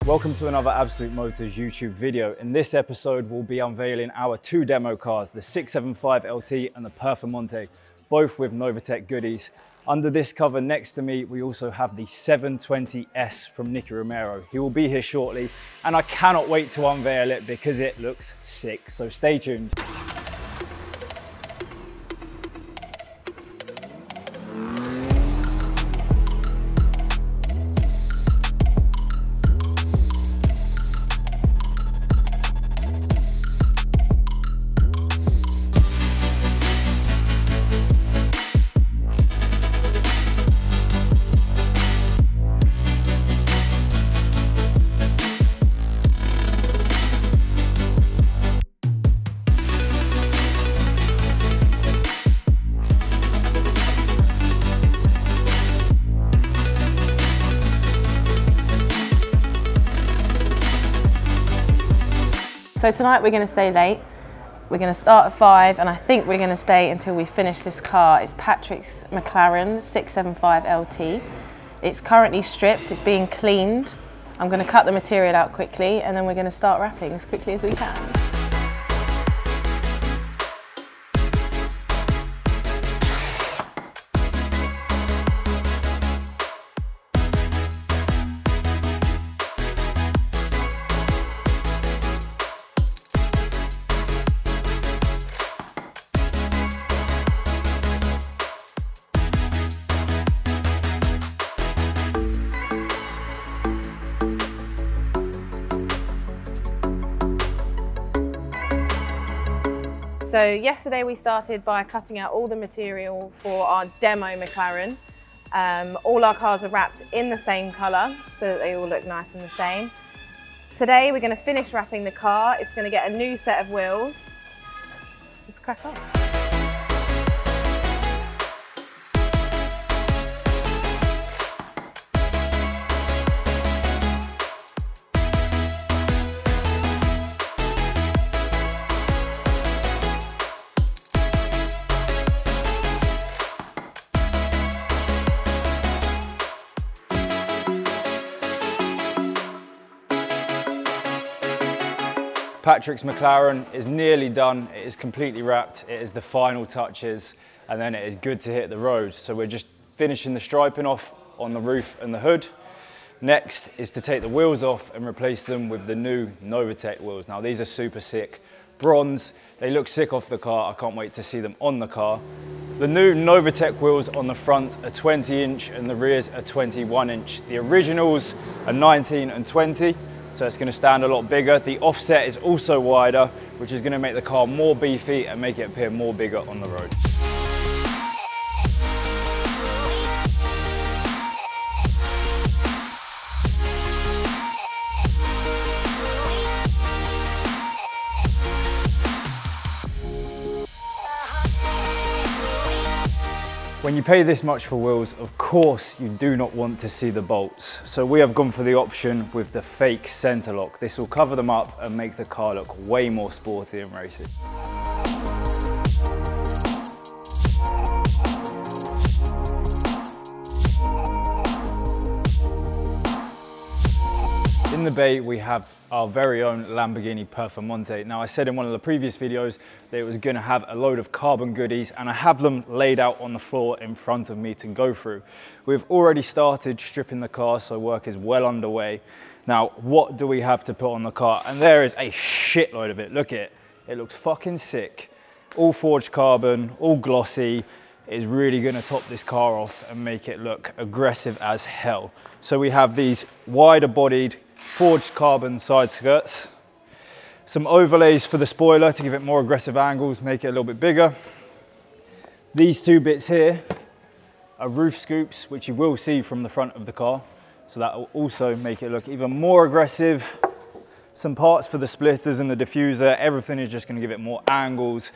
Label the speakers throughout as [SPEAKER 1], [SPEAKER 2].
[SPEAKER 1] Welcome to another Absolute Motors YouTube video. In this episode, we'll be unveiling our two demo cars, the 675 LT and the Performante, both with Novitec goodies. Under this cover next to me, we also have the 720S from Nicky Romero. He will be here shortly, and I cannot wait to unveil it because it looks sick, so stay tuned.
[SPEAKER 2] So tonight we're going to stay late. We're going to start at 5 and I think we're going to stay until we finish this car. It's Patrick's McLaren 675 LT. It's currently stripped, it's being cleaned. I'm going to cut the material out quickly and then we're going to start wrapping as quickly as we can. So yesterday we started by cutting out all the material for our demo McLaren. All our cars are wrapped in the same colour so that they all look nice and the same. Today we're going to finish wrapping the car. It's going to get a new set of wheels. Let's crack on.
[SPEAKER 1] Patrick's McLaren is nearly done. It is completely wrapped. It is the final touches, and then it is good to hit the road. So we're just finishing the striping off on the roof and the hood. Next is to take the wheels off and replace them with the new Novitec wheels. Now these are super sick. Bronze, they look sick off the car. I can't wait to see them on the car. The new Novitec wheels on the front are 20 inch and the rears are 21 inch. The originals are 19 and 20. So it's going to stand a lot bigger. The offset is also wider, which is going to make the car more beefy and make it appear more bigger on the road. When you pay this much for wheels, of course you do not want to see the bolts. So we have gone for the option with the fake center lock. This will cover them up and make the car look way more sporty and racing. In the bay, we have our very own Lamborghini Performante. Now, I said in one of the previous videos that it was going to have a load of carbon goodies, and I have them laid out on the floor in front of me to go through. We've already started stripping the car, so work is well underway. Now, what do we have to put on the car? And there is a shitload of it. Look at it. It looks fucking sick. All forged carbon, all glossy. It is really going to top this car off and make it look aggressive as hell. So we have these wider bodied forged carbon side skirts, some overlays for the spoiler to give it more aggressive angles, make it a little bit bigger. These two bits here are roof scoops, which you will see from the front of the car, so that will also make it look even more aggressive. Some parts for the splitters and the diffuser. Everything is just going to give it more angles,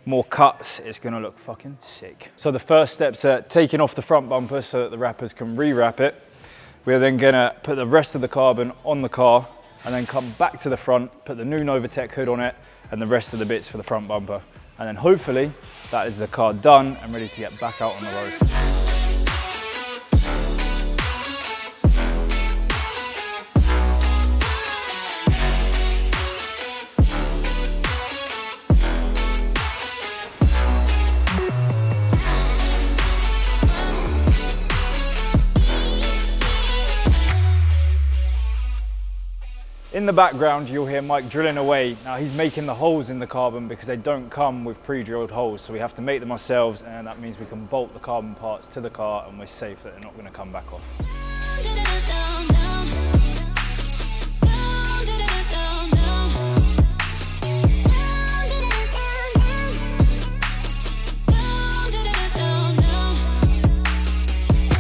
[SPEAKER 1] more cuts. It's going to look fucking sick. So the first steps are taking off the front bumper so that the wrappers can re-wrap it. We're then going to put the rest of the carbon on the car and then come back to the front, put the new Novitec hood on it and the rest of the bits for the front bumper. And then hopefully that is the car done and ready to get back out on the road. In the background, you'll hear Mike drilling away. Now he's making the holes in the carbon because they don't come with pre-drilled holes. So we have to make them ourselves, and that means we can bolt the carbon parts to the car and we're safe that they're not going to come back off.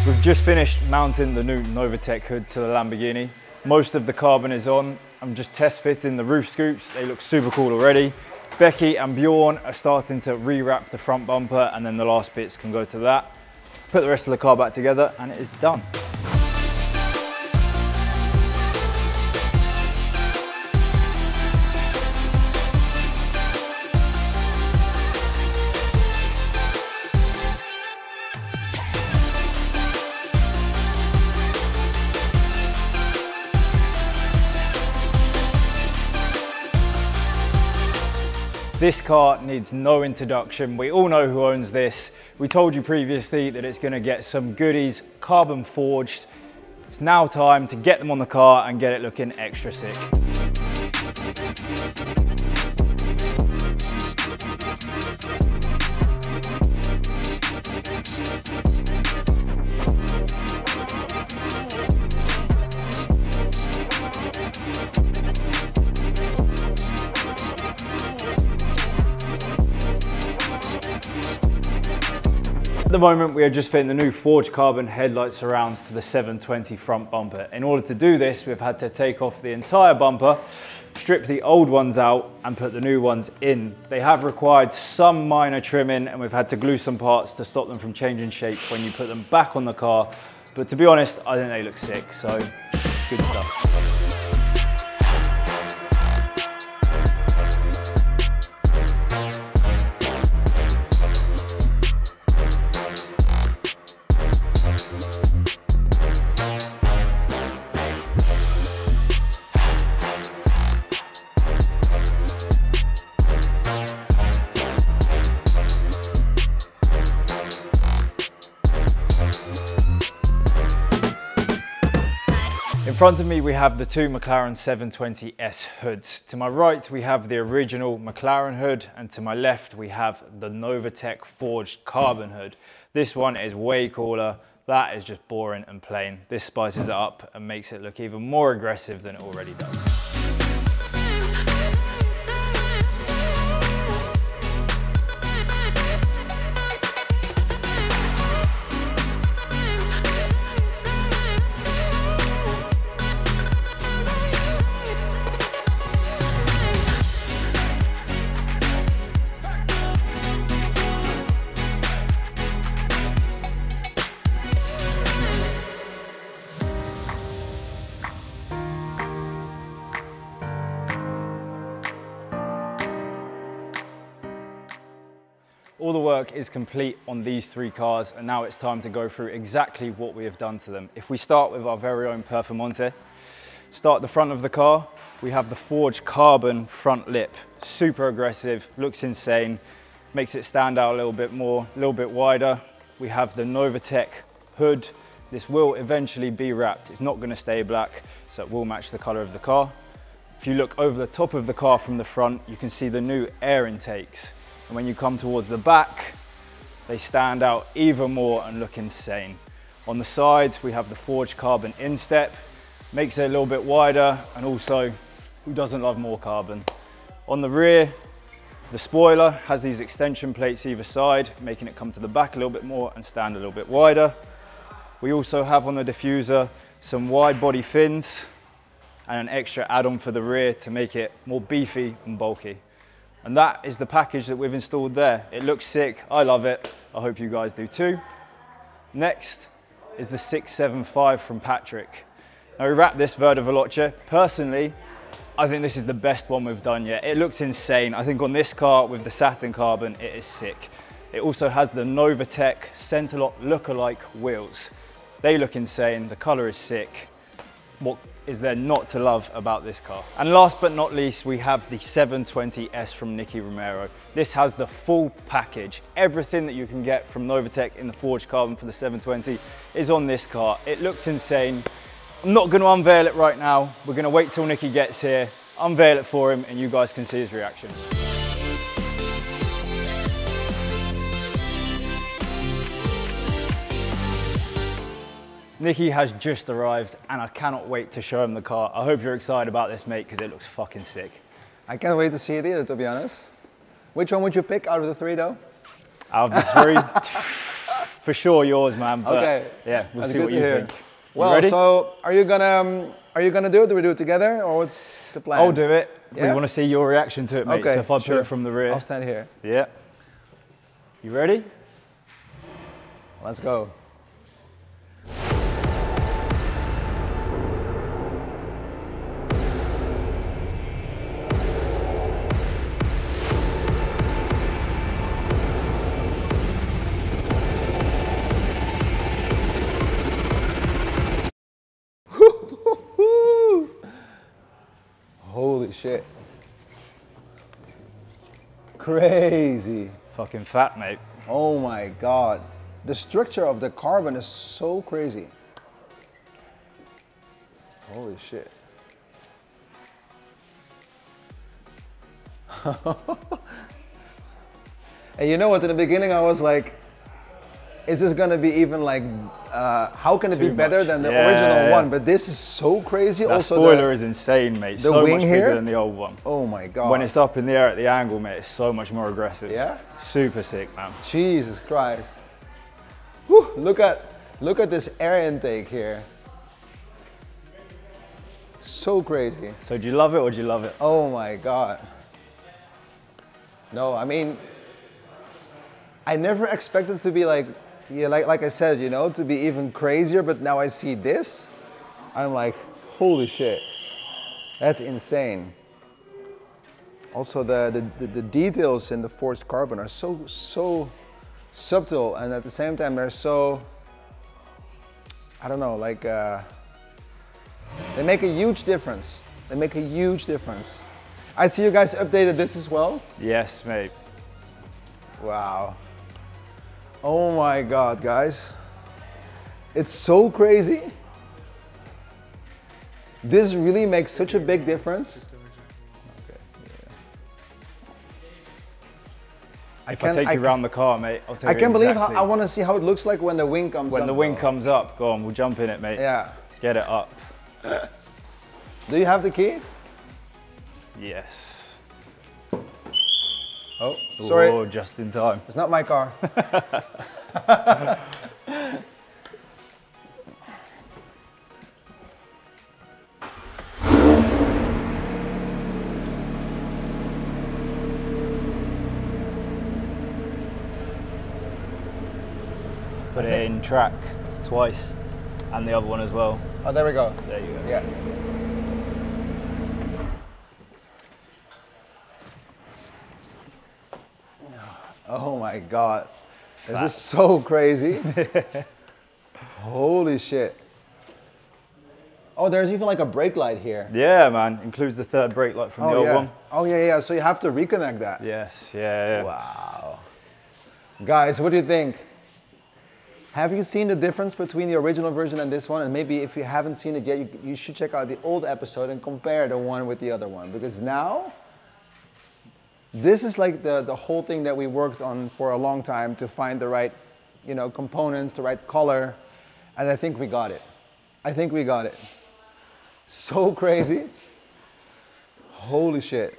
[SPEAKER 1] We've just finished mounting the new Novatec hood to the Lamborghini. Most of the carbon is on. I'm just test fitting the roof scoops. They look super cool already. Becky and Bjorn are starting to rewrap the front bumper, and then the last bits can go to that. Put the rest of the car back together and it is done. This car needs no introduction. We all know who owns this. We told you previously that it's going to get some goodies carbon forged. It's now time to get them on the car and get it looking extra sick. At the moment, we are just fitting the new forged carbon headlight surrounds to the 720 front bumper. In order to do this, we've had to take off the entire bumper, strip the old ones out and put the new ones in. They have required some minor trimming and we've had to glue some parts to stop them from changing shape when you put them back on the car. But to be honest, I think they look sick, so good stuff. In front of me we have the two McLaren 720S hoods. To my right we have the original McLaren hood, and to my left we have the Novatec forged carbon hood. This one is way cooler. That is just boring and plain. This spices it up and makes it look even more aggressive than it already does. All the work is complete on these three cars, and now it's time to go through exactly what we have done to them. If we start with our very own Performante, start the front of the car, we have the forged carbon front lip. Super aggressive, looks insane, makes it stand out a little bit more, a little bit wider. We have the Novatec hood. This will eventually be wrapped. It's not going to stay black, so it will match the color of the car. If you look over the top of the car from the front, you can see the new air intakes. And when you come towards the back, they stand out even more and look insane. On the sides, we have the forged carbon instep, makes it a little bit wider, and also, who doesn't love more carbon? On the rear, the spoiler has these extension plates either side, making it come to the back a little bit more and stand a little bit wider. We also have on the diffuser some wide body fins and an extra add-on for the rear to make it more beefy and bulky. And that is the package that we've installed there. It looks sick, I love it. I hope you guys do too. Next is the 675 from Patrick. Now we wrapped this Verde Veloce. Personally, I think this is the best one we've done yet. It looks insane. I think on this car with the satin carbon, it is sick. It also has the Novatec Centerlock lookalike wheels. They look insane, the color is sick. What is there not to love about this car? And last but not least, we have the 720S from Nicky Romero. This has the full package. Everything that you can get from Novatec in the forged carbon for the 720 is on this car. It looks insane. I'm not going to unveil it right now. We're going to wait till Nicky gets here, unveil it for him, and you guys can see his reaction. Nicky has just arrived and I cannot wait to show him the car. I hope you're excited about this, mate, because it looks fucking sick.
[SPEAKER 3] I can't wait to see it either, to be honest. Which one would you pick out of the three, though?
[SPEAKER 1] Out of the three, for sure yours, man. But
[SPEAKER 3] okay.
[SPEAKER 1] Yeah, we'll
[SPEAKER 3] That's
[SPEAKER 1] see what you
[SPEAKER 3] hear.
[SPEAKER 1] think.
[SPEAKER 3] Well,
[SPEAKER 1] ready?
[SPEAKER 3] so are you gonna do it? Do we do it together, or what's the plan?
[SPEAKER 1] I'll do it.
[SPEAKER 3] Yeah?
[SPEAKER 1] We want to see your reaction to it, mate.
[SPEAKER 3] Okay,
[SPEAKER 1] so if I put
[SPEAKER 3] sure.
[SPEAKER 1] it from the rear.
[SPEAKER 3] I'll stand here.
[SPEAKER 1] Yeah. You ready?
[SPEAKER 3] Let's go. Holy shit. Crazy.
[SPEAKER 1] Fucking fat, mate.
[SPEAKER 3] Oh my God. The structure of the carbon is so crazy. Holy shit. And you know what, in the beginning I was like, is this gonna be even like, how can it be better than the original one? But this is so crazy.
[SPEAKER 1] That
[SPEAKER 3] also
[SPEAKER 1] spoiler is insane, mate.
[SPEAKER 3] the
[SPEAKER 1] So
[SPEAKER 3] wing
[SPEAKER 1] much
[SPEAKER 3] here?
[SPEAKER 1] bigger than the old one.
[SPEAKER 3] Oh my God.
[SPEAKER 1] When it's up in the air at the angle, mate, it's so much more aggressive.
[SPEAKER 3] Yeah?
[SPEAKER 1] Super sick, man.
[SPEAKER 3] Jesus Christ. Whew, look at this air intake here. So crazy.
[SPEAKER 1] So do you love it or do you love it?
[SPEAKER 3] Oh my God. No, I mean, I never expected it to be like, yeah, like I said, you know, to be even crazier, but now I see this, I'm like, holy shit, that's insane. Also, the details in the forged carbon are so subtle, and at the same time they're so, I don't know, like, they make a huge difference. They make a huge difference. I see you guys updated this as well.
[SPEAKER 1] Yes, mate.
[SPEAKER 3] Wow. Oh my God, guys. It's so crazy. This really makes such a big difference. Okay, yeah.
[SPEAKER 1] If I take you around the car, mate, I'll tell you
[SPEAKER 3] I can't believe
[SPEAKER 1] exactly.
[SPEAKER 3] how, I want to see how it looks like when the wing comes up.
[SPEAKER 1] When the wing comes up, go on, we'll jump in it, mate.
[SPEAKER 3] Yeah.
[SPEAKER 1] Get it up.
[SPEAKER 3] Do you have the key?
[SPEAKER 1] Yes.
[SPEAKER 3] Oh, sorry.
[SPEAKER 1] Oh, just in time.
[SPEAKER 3] It's not my car.
[SPEAKER 1] Put it in track twice and the other one as well.
[SPEAKER 3] Oh, there we go.
[SPEAKER 1] There you go.
[SPEAKER 3] Yeah. Oh my God. This is so crazy. Holy shit. Oh, there's even like a brake light here.
[SPEAKER 1] Yeah, man. Includes the third brake light from the old one.
[SPEAKER 3] Oh yeah, yeah. So you have to reconnect that.
[SPEAKER 1] Yes, yeah.
[SPEAKER 3] Wow. Guys, what do you think? Have you seen the difference between the original version and this one? And maybe if you haven't seen it yet, you should check out the old episode and compare the one with the other one. Because now, this is like the whole thing that we worked on for a long time to find the right, you know, components, the right color. And I think we got it. I think we got it. So crazy. Holy shit.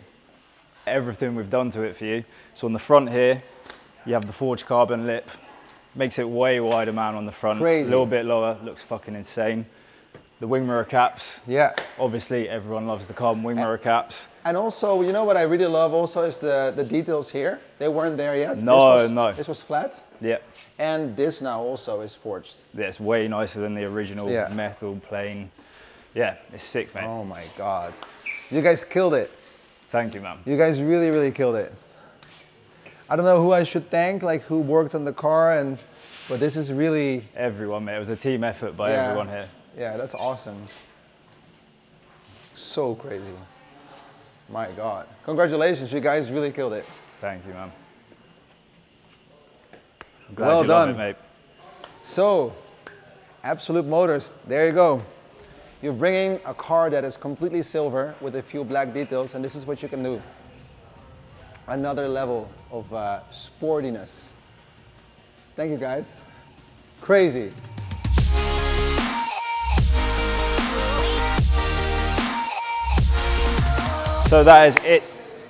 [SPEAKER 1] Everything we've done to it for you. So on the front here, you have the forged carbon lip. Makes it way wider, man, on the front.
[SPEAKER 3] Crazy.
[SPEAKER 1] A little bit lower, looks fucking insane. The wing mirror caps.
[SPEAKER 3] Yeah.
[SPEAKER 1] Obviously, everyone loves the carbon wing mirror caps.
[SPEAKER 3] And also, you know what I really love also is the details here. They weren't there yet.
[SPEAKER 1] No.
[SPEAKER 3] This was flat.
[SPEAKER 1] Yeah.
[SPEAKER 3] And this now also is forged.
[SPEAKER 1] Yeah, it's way nicer than the original
[SPEAKER 3] Yeah.
[SPEAKER 1] metal plain. Yeah, it's sick, mate.
[SPEAKER 3] Oh my God. You guys killed it.
[SPEAKER 1] Thank you, man.
[SPEAKER 3] You guys really, really killed it. I don't know who I should thank, like who worked on the car, but this is really...
[SPEAKER 1] Everyone, mate. It was a team effort by everyone here.
[SPEAKER 3] Yeah, that's awesome. So crazy. My God. Congratulations, you guys really killed it.
[SPEAKER 1] Thank you, man. I'm glad
[SPEAKER 3] Well
[SPEAKER 1] you
[SPEAKER 3] done.
[SPEAKER 1] love it, mate.
[SPEAKER 3] So, Absolute Motors, there you go. You're bringing a car that is completely silver with a few black details, and this is what you can do. Another level of sportiness. Thank you guys. Crazy.
[SPEAKER 1] So that is it.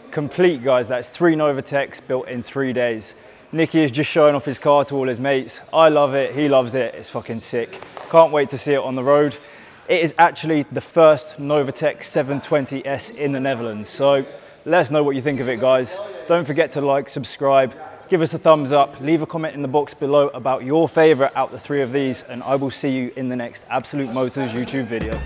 [SPEAKER 1] Complete, guys. That's 3 Novatechs built in 3 days. Nicky is just showing off his car to all his mates. I love it, he loves it, it's fucking sick. Can't wait to see it on the road. It is actually the first Novatech 720S in the Netherlands. So let us know what you think of it, guys. Don't forget to like, subscribe, give us a thumbs up, leave a comment in the box below about your favorite out of the 3 of these, and I will see you in the next Absolute Motors YouTube video.